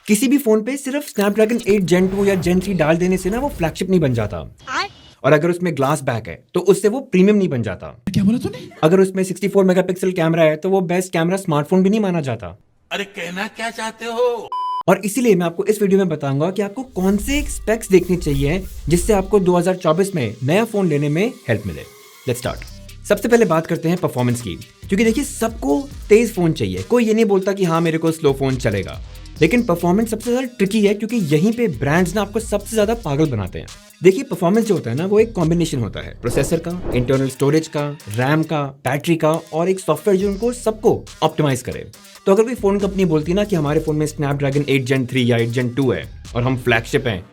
किसी भी फोन पे सिर्फ स्नैपड्रैगन 8 Gen 2 या Gen 3 डाल देने से ना वो फ्लैगशिप नहीं बन जाता। और अगर उसमें ग्लास बैक है तो उससे वो प्रीमियम नहीं बन जाता। क्या बोला तूने? अगर उसमें 64 मेगापिक्सल कैमरा है तो वो बेस्ट कैमरा स्मार्टफोन भी नहीं माना जाता। अरे कहना क्या चाहते हो? और इसीलिए मैं आपको इस वीडियो में बताऊंगा कि आपको कौन से स्पेक्स देखने चाहिए जिससे आपको 2024 में नया फोन लेने में हेल्प मिले। Let's start. सबसे पहले बात करते हैं परफॉर्मेंस की, क्योंकि देखिए सबको तेज फोन चाहिए, कोई ये नहीं बोलता कि हाँ मेरे को स्लो फोन चलेगा। लेकिन परफॉर्मेंस सबसे ज्यादा ट्रिकी है, क्योंकि यहीं पे ब्रांड्स ना आपको सबसे ज्यादा पागल बनाते हैं। देखिए परफॉर्मेंस जो होता है ना वो एक कॉम्बिनेशन होता है प्रोसेसर का, इंटरनल स्टोरेज का, रैम का, बैटरी का और एक सॉफ्टवेयर जो उनको सबको ऑप्टिमाइज करे। तो अगर कोई फोन कंपनी बोलती ना कि हमारे फोन में स्नैपड्रैगन 8 Gen 3 या 8 Gen 2 है और हम फ्लैगशिप हैं,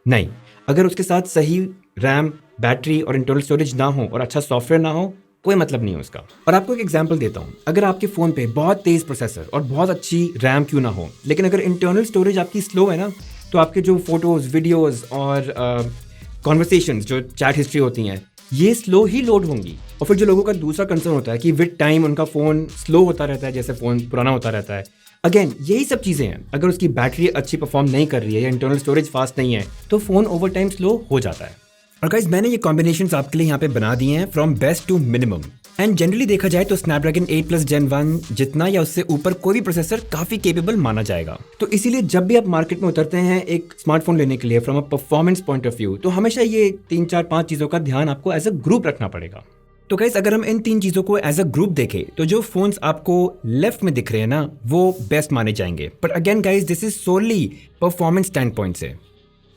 नहीं, अगर उसके साथ सही रैम, बैटरी और इंटरनल स्टोरेज ना हो और अच्छा सॉफ्टवेयर ना हो, कोई मतलब नहीं है उसका। और आपको एक एग्जांपल देता हूँ, अगर आपके फोन पे बहुत तेज प्रोसेसर और बहुत अच्छी रैम क्यों ना हो, लेकिन अगर इंटरनल स्टोरेज आपकी स्लो है ना, तो आपके जो फोटोज, वीडियोज और कॉन्वर्सेशंस, जो चैट हिस्ट्री होती हैं, ये स्लो ही लोड होंगी। और फिर जो लोगों का दूसरा कंसर्न होता है कि विद टाइम उनका फ़ोन स्लो होता रहता है, जैसे फ़ोन पुराना होता रहता है। अगेन यही सब चीज़ें हैं, अगर उसकी बैटरी अच्छी परफॉर्म नहीं कर रही है या इंटरनल स्टोरेज फास्ट नहीं है तो फ़ोन ओवर टाइम स्लो हो जाता है। और गाइस मैंने ये कॉम्बिनेशंस आपके लिए यहाँ पे बना दिए हैं from best to minimum. And generally देखा जाए तो स्नैपड्रैगन 8+ Gen 1 जितना या उससे ऊपर कोई भी प्रोसेसर काफी केपेबल माना जाएगा। तो इसीलिए जब भी आप मार्केट में उतरते हैं एक स्मार्टफोन लेने के लिए from a performance point of view, तो हमेशा ये 3-4-5 चीजों का ध्यान आपको एज अ ग्रुप रखना पड़ेगा। तो गाइस अगर हम इन 3 चीजों को एज अ ग्रुप देखें तो जो फोन्स आपको लेफ्ट में दिख रहे हैं ना वो बेस्ट माने जाएंगे। But again guys this is solely performance standpoint से।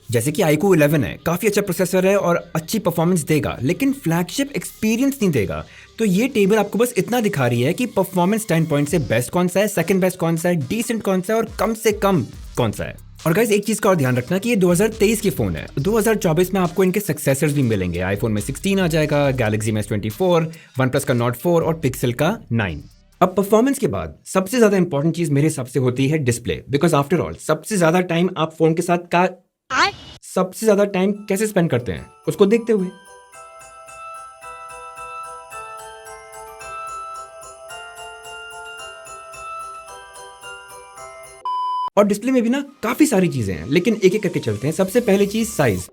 जैसे कि iQOO 11 है, काफ़ी अच्छा प्रोसेसर है और अच्छी परफॉर्मेंस देगा, लेकिन फ्लैगशिप एक्सपीरियंस नहीं देगा। तो ये टेबल आपको बस इतना दिखा रही है कि परफॉर्मेंस स्टैंड पॉइंट से बेस्ट कौन सा है, सेकंड बेस्ट कौन सा है, डिसेंट कौन सा है और कम से कम कौन सा है। और गाइस एक चीज का और ध्यान रखना कि ये 2023 के फोन है, 2024 में आपको इनके सक्सेसर्स भी मिलेंगे। आईफोन में 16 आ जाएगा, गैलेक्सी में S24, OnePlus का Note 4 और पिक्सल का 9। अब परफॉर्मेंस के बाद सबसे ज्यादा इंपॉर्टेंट चीज मेरे हिसाब से होती है डिस्प्ले, बिकॉज आफ्टर ऑल सबसे ज्यादा टाइम आप फोन के साथ सबसे ज्यादा टाइम कैसे स्पेंड करते हैं, उसको देखते हुए। और डिस्प्ले में भी ना काफी सारी चीजें हैं, लेकिन एक एक करके चलते हैं। सबसे पहली चीज साइज।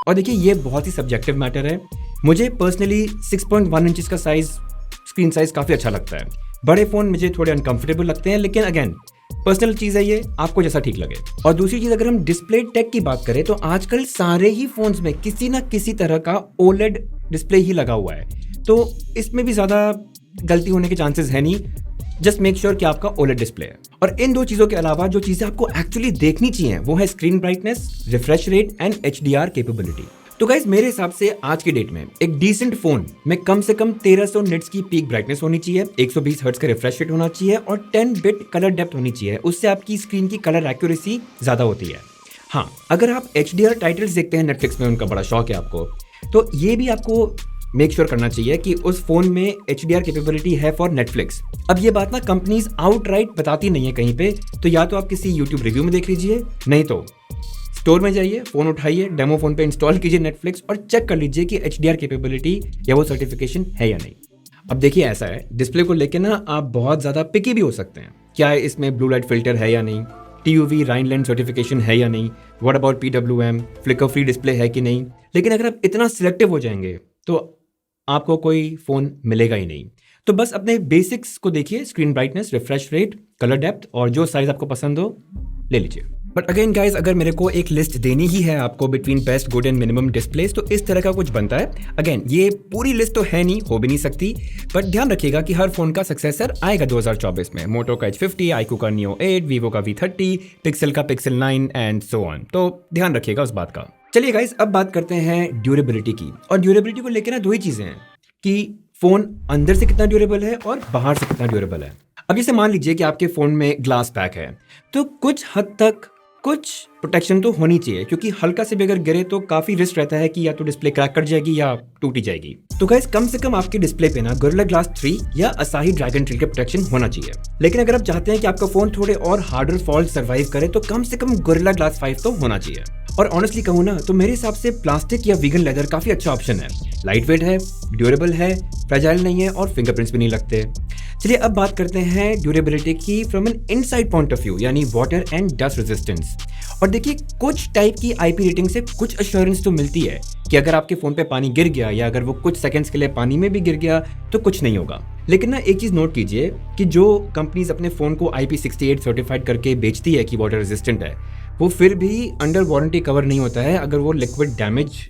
और देखिए ये बहुत ही सब्जेक्टिव मैटर है। मुझे पर्सनली 6.1 इंचेस का साइज, स्क्रीन साइज काफी अच्छा लगता है। बड़े फोन मुझे थोड़े अनकंफर्टेबल लगते हैं, लेकिन अगेन पर्सनल चीज है, ये आपको जैसा ठीक लगे। और दूसरी चीज, अगर हम डिस्प्ले टेक की बात करें तो आजकल सारे ही फोन्स में किसी ना किसी तरह का OLED डिस्प्ले ही लगा हुआ है, तो इसमें भी ज्यादा गलती होने के चांसेस है नहीं। जस्ट मेक श्योर कि आपका OLED डिस्प्ले है। और इन दो चीजों के अलावा जो चीजें आपको एक्चुअली देखनी चाहिए वो है screen brightness, refresh rate and HDR capability. तो गाइस मेरे हिसाब से आज की डेट में एक डिसेंट फोन में कम से कम 1300 निट्स की पीक ब्राइटनेस होनी चाहिए, 120 हर्ट्ज का रिफ्रेश रेट होना चाहिए और 10 बिट कलर डेप्थ होनी चाहिए। उससे आपकी स्क्रीन की कलर एक्यूरेसी ज्यादा होती है। हाँ, अगर आप HDR टाइटल्स देखते हैं नेटफ्लिक्स में, उनका बड़ा शौक है आपको, तो ये भी आपको मेक श्योर करना चाहिए कि उस फोन में HDR कैपेबिलिटी है फॉर नेटफ्लिक्स। अब ये बात ना कंपनीज आउटराइट बताती नहीं है कहीं पे, तो या तो आप किसी यूट्यूब रिव्यू में देख लीजिए, नहीं तो स्टोर में जाइए, फोन उठाइए, डेमो फोन पे इंस्टॉल कीजिए नेटफ्लिक्स और चेक कर लीजिए कि HDR कैपेबिलिटी या वो सर्टिफिकेशन है या नहीं। अब देखिए ऐसा है, डिस्प्ले को लेके ना आप बहुत ज्यादा पिकी भी हो सकते हैं। क्या इसमें ब्लू लाइट फिल्टर है या नहीं, TUV राइनलैंड सर्टिफिकेशन है या नहीं, what about PWM, flicker free display है कि नहीं। लेकिन अगर आप इतना सिलेक्टिव हो जाएंगे तो आपको कोई फोन मिलेगा ही नहीं। तो बस अपने बेसिक्स को देखिए, screen brightness, refresh rate, colour depth और जो साइज आपको पसंद हो ले लीजिए। बट अगेन गाइज अगर मेरे को एक लिस्ट देनी ही है आपको between best, good and minimum displace, तो इस तरह का कुछ बनता है। अगेन ये पूरी लिस्ट तो है नहीं, हो भी नहीं सकती, बट ध्यान रखिएगा कि हर फोन का सक्सेसर आएगा 2024 में। मोटो का H50, iQOO का Neo 8, वीवो का V30, पिक्सल का पिक्सल 9 एंड सो ऑन। तो ध्यान रखिएगा उस बात का। चलिए गाइज अब बात करते हैं ड्यूरेबिलिटी की। और ड्यूरेबिलिटी को लेकर ना दो ही चीजें हैं कि फोन अंदर से कितना ड्यूरेबल है और बाहर से कितना ड्यूरेबल है। अब जैसे मान लीजिए कि आपके फोन में ग्लास पैक है, तो कुछ हद तक कुछ प्रोटेक्शन तो होनी चाहिए, क्योंकि हल्का से भी अगर गिरे तो काफी रिस्क रहता है कि या तो डिस्प्ले क्रैक कर जाएगी या टूटी जाएगी। तो गाइस कम से कम आपके डिस्प्ले पे ना गोरिल्ला ग्लास 3 या असाही ड्रैगन ट्री का प्रोटेक्शन होना चाहिए। लेकिन अगर आप चाहते हैं कि आपका फोन थोड़े और हार्डर फॉल्ट सर्वाइव करे तो कम से कम गोरिल्ला ग्लास 5 तो होना चाहिए। और ऑनेस्टली कहूँ ना तो मेरे हिसाब से प्लास्टिक या वीगन लेदर काफी अच्छा ऑप्शन है। लाइट वेट है, ड्यूरेबल है, फ्रेजाइल नहीं है और फिंगरप्रिंट्स भी नहीं लगते। चलिए अब बात करते हैं ड्यूरेबिलिटी की from an inside point of view, यानी वाटर एंड डस्ट रेजिस्टेंस। और देखिए कुछ टाइप की आईपी रेटिंग से कुछ अश्योरेंस तो मिलती है कि अगर आपके फ़ोन पे पानी गिर गया या अगर वो कुछ सेकंड्स के लिए पानी में भी गिर गया तो कुछ नहीं होगा। लेकिन ना एक चीज़ नोट कीजिए कि जो कंपनीज अपने फ़ोन को IP68 सर्टिफाइड करके बेचती है कि वाटर रेजिस्टेंट है, वो फिर भी अंडर वारंटी कवर नहीं होता है अगर वो लिक्विड डैमेज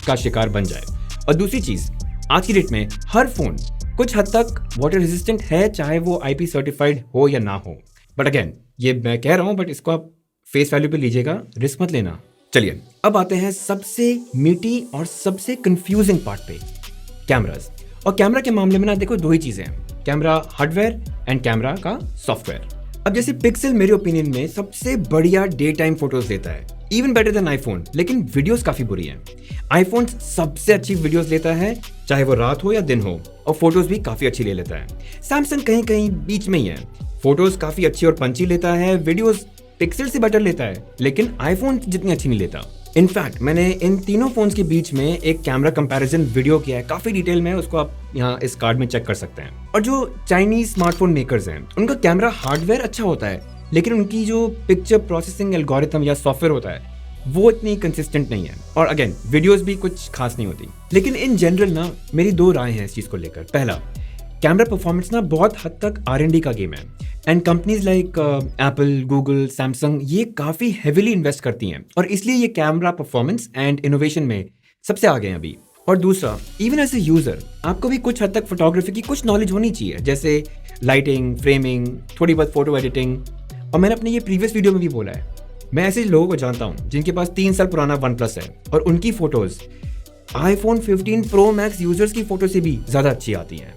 का शिकार बन जाए। और दूसरी चीज़, आज की डेट में हर फ़ोन कुछ हद तक वाटर रेजिस्टेंट है, चाहे वो IP सर्टिफाइड हो या ना हो। बट अगेन ये मैं कह रहा हूँ, बट इसको आप फेस वैल्यू पे लीजिएगा, रिस्क मत लेना। चलिए अब आते हैं सबसे मीठी और सबसे कंफ्यूजिंग पार्ट पे, कैमराज। और कैमरा के मामले में ना देखो दो ही चीज़ें हैं, कैमरा हार्डवेयर एंड कैमरा का सॉफ्टवेयर। अब जैसे पिक्सल मेरे ओपिनियन में सबसे बढ़िया डे टाइम फोटोज देता है, इवन बेटर देन आईफोन, लेकिन वीडियोस काफ़ी बुरी हैं। आईफोन सबसे अच्छी वीडियोस लेता है, चाहे वो रात हो या दिन हो, और फोटोज भी काफ़ी अच्छी ले लेता है। सैमसंग कहीं कहीं बीच में ही है, फोटोज काफ़ी अच्छी और पंची लेता है, वीडियोस पिक्सल से बेटर लेता है, लेकिन आईफोन जितनी अच्छी नहीं लेता। इनफैक्ट मैंने इन तीनों फोन्स के बीच में एक कैमरा कंपैरिजन वीडियो किया है, काफ़ी डिटेल में, उसको आप यहाँ इस कार्ड में चेक कर सकते हैं। और जो चाइनीज स्मार्टफोन मेकर्स हैं उनका कैमरा हार्डवेयर अच्छा होता है, लेकिन उनकी जो पिक्चर प्रोसेसिंग एल्गोरिथम या सॉफ्टवेयर होता है वो इतनी कंसिस्टेंट नहीं है, और अगेन वीडियोस भी कुछ खास नहीं होती। लेकिन इन जनरल ना मेरी दो राय हैं इस चीज़ को लेकर। पहला, कैमरा परफॉर्मेंस ना बहुत हद तक R&D का गेम है, and companies like Apple, Google, Samsung ये काफ़ी हेविली इन्वेस्ट करती हैं, और इसलिए ये कैमरा परफॉर्मेंस एंड इनोवेशन में सबसे आगे हैं अभी। और दूसरा, इवन एज ए यूज़र आपको भी कुछ हद तक फोटोग्राफी की कुछ नॉलेज होनी चाहिए, जैसे लाइटिंग, फ्रेमिंग, थोड़ी बहुत फोटो एडिटिंग। और मैंने अपने ये प्रीवियस वीडियो में भी बोला है, मैं ऐसे लोगों को जानता हूँ जिनके पास 3 साल पुराना OnePlus है और उनकी photos iPhone 15 Pro Max users की फ़ोटो से भी ज़्यादा अच्छी आती हैं।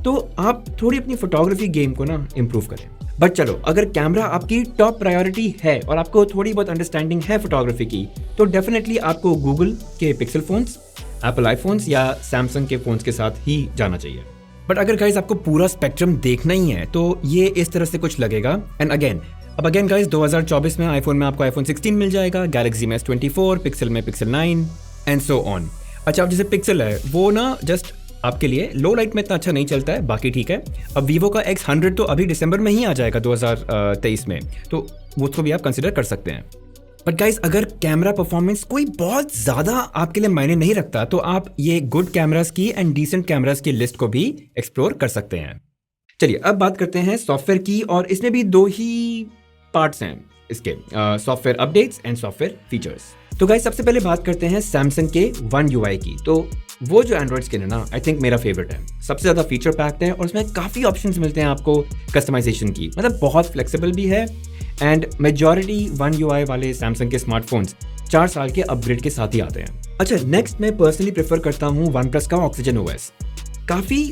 तो आप थोड़ी अपनी फोटोग्राफी गेम को ना इम्प्रूव करें। बट चलो, अगर कैमरा आपकी टॉप प्रायोरिटी है और आपको थोड़ी बहुत अंडरस्टैंडिंग है फोटोग्राफी की, तो डेफिनेटली आपको गूगल के पिक्सल फ़ोन्स, एप्पल आईफोन्स या सैमसंग के फ़ोन्स के साथ ही जाना चाहिए। बट अगर गाइज आपको पूरा स्पेक्ट्रम देखना ही है तो ये इस तरह से कुछ लगेगा। एंड अगेन गाइज 2024 में आईफोन में आपको iPhone 16 मिल जाएगा, गैलेक्सी में S24, पिक्सल में पिक्सल 9 एंड सो ऑन। अच्छा, अब जैसे पिक्सल है वो ना जस्ट आपके लिए लो लाइट में इतना अच्छा नहीं चलता है, बाकी ठीक है। अब वीवो का X100 तो अभी दिसंबर में ही आ जाएगा 2023 में, तो वो उसको भी आप कंसिडर कर सकते हैं। बट गाइज अगर कैमरा परफॉर्मेंस कोई बहुत ज़्यादा आपके लिए मायने नहीं रखता तो आप ये गुड कैमरास की एंड डिसेंट कैमरास की लिस्ट को भी एक्सप्लोर कर सकते हैं। चलिए अब बात करते हैं सॉफ्टवेयर की, और इसमें भी दो ही पार्ट्स हैं इसके, software updates and software features. तो गाइस सबसे पहले बात करते हैं सैमसंग के One UI की। तो वो जो एंड्रॉइड स्किन है ना, आई थिंक मेरा फेवरेट है, सबसे ज़्यादा फीचर पैक्ड है और उसमें काफ़ी ऑप्शंस मिलते हैं आपको कस्टमाइजेशन की, मतलब बहुत फ्लेक्सिबल भी है। एंड मेजॉरिटी One UI वाले सैमसंग के स्मार्टफोन्स 4 साल के अपग्रेड के साथ ही आते हैं। अच्छा, नेक्स्ट मैं पर्सनली प्रेफर करता हूँ OnePlus का Oxygen OS। काफ़ी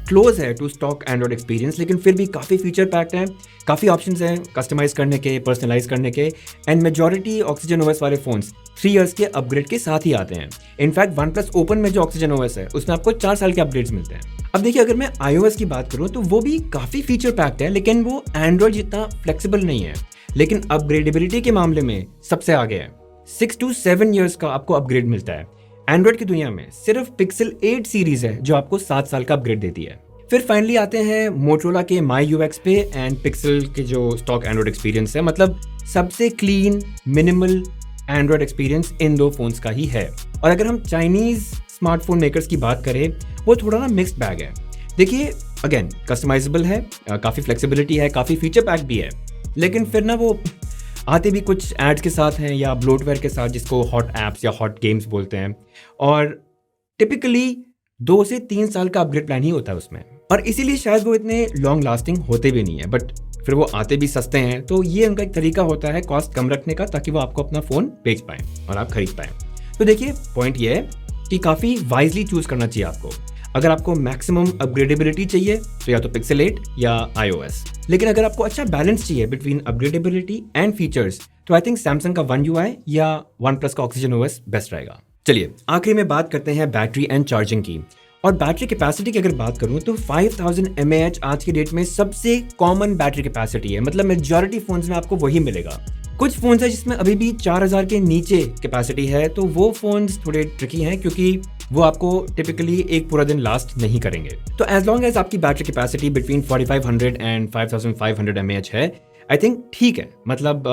क्लोज है टू स्टॉक एंड्रॉइड एक्सपीरियंस, लेकिन फिर भी काफ़ी फीचर पैक्ड है, काफ़ी ऑप्शंस हैं कस्टमाइज करने के, पर्सनलाइज करने के। एंड मेजॉरिटी Oxygen OS वाले फ़ोन्स 3 इयर्स के अपग्रेड के साथ ही आते हैं। इनफैक्ट OnePlus Open में जो Oxygen OS है उसमें आपको 4 साल के अपग्रेड्स मिलते हैं। अब देखिए, अगर मैं iOS की बात करूँ तो वो भी काफ़ी फीचर पैक्ड है, लेकिन वो एंड्रॉइड जितना फ्लेक्सिबल नहीं है, लेकिन अपग्रेडेबिलिटी के मामले में सबसे आगे है। 6 to 7 इयर्स का आपको अपग्रेड मिलता है। एंड्रॉइड की दुनिया में सिर्फ पिक्सल 8 सीरीज है जो आपको 7 साल का अपग्रेड देती है। फिर फाइनली आते हैं मोटरोला के MyUX पे एंड पिक्सल के जो स्टॉक एंड्रॉइड एक्सपीरियंस है, मतलब सबसे clean minimal Android experience in दो फोन्स का ही है। और अगर हम चाइनीज स्मार्टफोन मेकर्स की बात करें, वो थोड़ा ना मिक्स्ड बैग है। देखिए अगेन कस्टमाइजेबल है, काफ़ी फ्लेक्सिबिलिटी है, काफ़ी फीचर पैक भी है, लेकिन फिर ना वो आते भी कुछ एड्स के साथ हैं या ब्लोटवेयर के साथ, जिसको हॉट एप्स या हॉट गेम्स बोलते हैं। और टिपिकली 2 से 3 साल का अपग्रेड प्लान ही होता है उसमें, और इसीलिए शायद वो इतने लॉन्ग लास्टिंग होते भी नहीं है। बट फिर वो आते भी सस्ते हैं, तो ये उनका एक तरीका होता है कॉस्ट कम रखने का, ताकि वो आपको अपना फ़ोन बेच पाएँ और आप खरीद पाएँ। तो देखिए पॉइंट ये है कि काफ़ी वाइजली चूज़ करना चाहिए आपको। अगर आपको मैक्सिमम अपग्रेडेबिलिटी चाहिए तो या तो पिक्सल 8 या iOS, लेकिन अगर आपको अच्छा बैलेंस चाहिए बिटवीन अपग्रेडेबिलिटी एंड फीचर्स, तो आई थिंक सैमसंग का One UI या OnePlus का Oxygen OS बेस्ट रहेगा। चलिए आखिरी में बात करते हैं बैटरी एंड चार्जिंग की। और बैटरी कैपेसिटी की अगर बात करूं तो 5000 mAh आज की डेट में सबसे कॉमन बैटरी कैपेसिटी है, मतलब मेजॉरिटी फोन्स में आपको वही मिलेगा। कुछ फोन्स है जिसमें अभी भी 4000 के नीचे कैपेसिटी है, तो वो फोन्स थोड़े ट्रिकी हैं, क्योंकि वो आपको टिपिकली एक पूरा दिन लास्ट नहीं करेंगे। तो एज लॉन्ग एज आपकी battery capacity between 4500 and 5500 mAh है, आई थिंक ठीक है, मतलब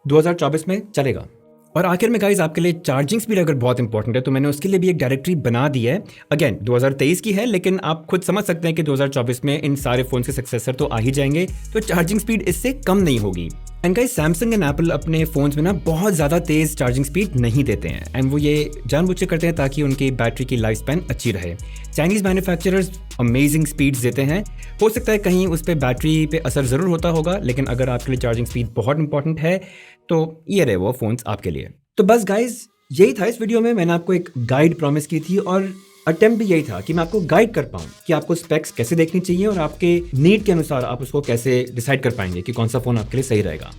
2024 में चलेगा। और आखिर में गाइस आपके लिए चार्जिंग स्पीड अगर बहुत इंपॉर्टेंट है तो मैंने उसके लिए भी एक डायरेक्टरी बना दी है। अगेन 2023 की है, लेकिन आप खुद समझ सकते हैं कि 2024 में इन सारे फोन के सक्सेसर तो आ ही जाएंगे, तो चार्जिंग स्पीड इससे कम नहीं होगी। And guys Samsung and Apple अपने फोन्स में ना बहुत ज़्यादा तेज़ चार्जिंग स्पीड नहीं देते हैं, एंड वो ये जानबूझ के करते हैं ताकि उनकी बैटरी की लाइफ स्पैन अच्छी रहे। चाइनीज़ मैन्युफैक्चरर्स अमेजिंग स्पीड्स देते हैं, हो सकता है कहीं उस पर बैटरी पे असर ज़रूर होता होगा, लेकिन अगर आपके लिए चार्जिंग स्पीड बहुत इंपॉर्टेंट है तो ये रहे वो फ़ोन्स आपके लिए। तो बस गाइज यही था इस वीडियो में। मैंने आपको एक गाइड प्रॉमिस की थी और अटेम्प्ट भी यही था कि मैं आपको गाइड कर पाऊँ कि आपको स्पेक्स कैसे देखनी चाहिए और आपके नीड के अनुसार आप उसको कैसे डिसाइड कर पाएंगे कि कौन सा फ़ोन आपके लिए सही रहेगा।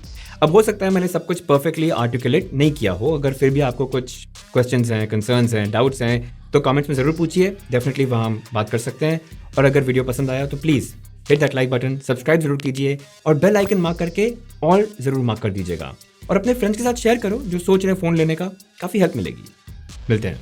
अब हो सकता है मैंने सब कुछ परफेक्टली आर्टिकुलेट नहीं किया हो, अगर फिर भी आपको कुछ क्वेश्चंस हैं, कंसर्न्स हैं, डाउट्स हैं तो कमेंट्स में ज़रूर पूछिए, डेफिनेटली वहाँ हम बात कर सकते हैं। और अगर वीडियो पसंद आया तो please hit that like button, subscribe जरूर कीजिए और बेल आइकन मार्क करके ऑल ज़रूर मार्क कर दीजिएगा। और अपने फ्रेंड्स के साथ शेयर करो जो सोच रहे हैं फ़ोन लेने का, काफ़ी हेल्प मिलेगी। मिलते हैं।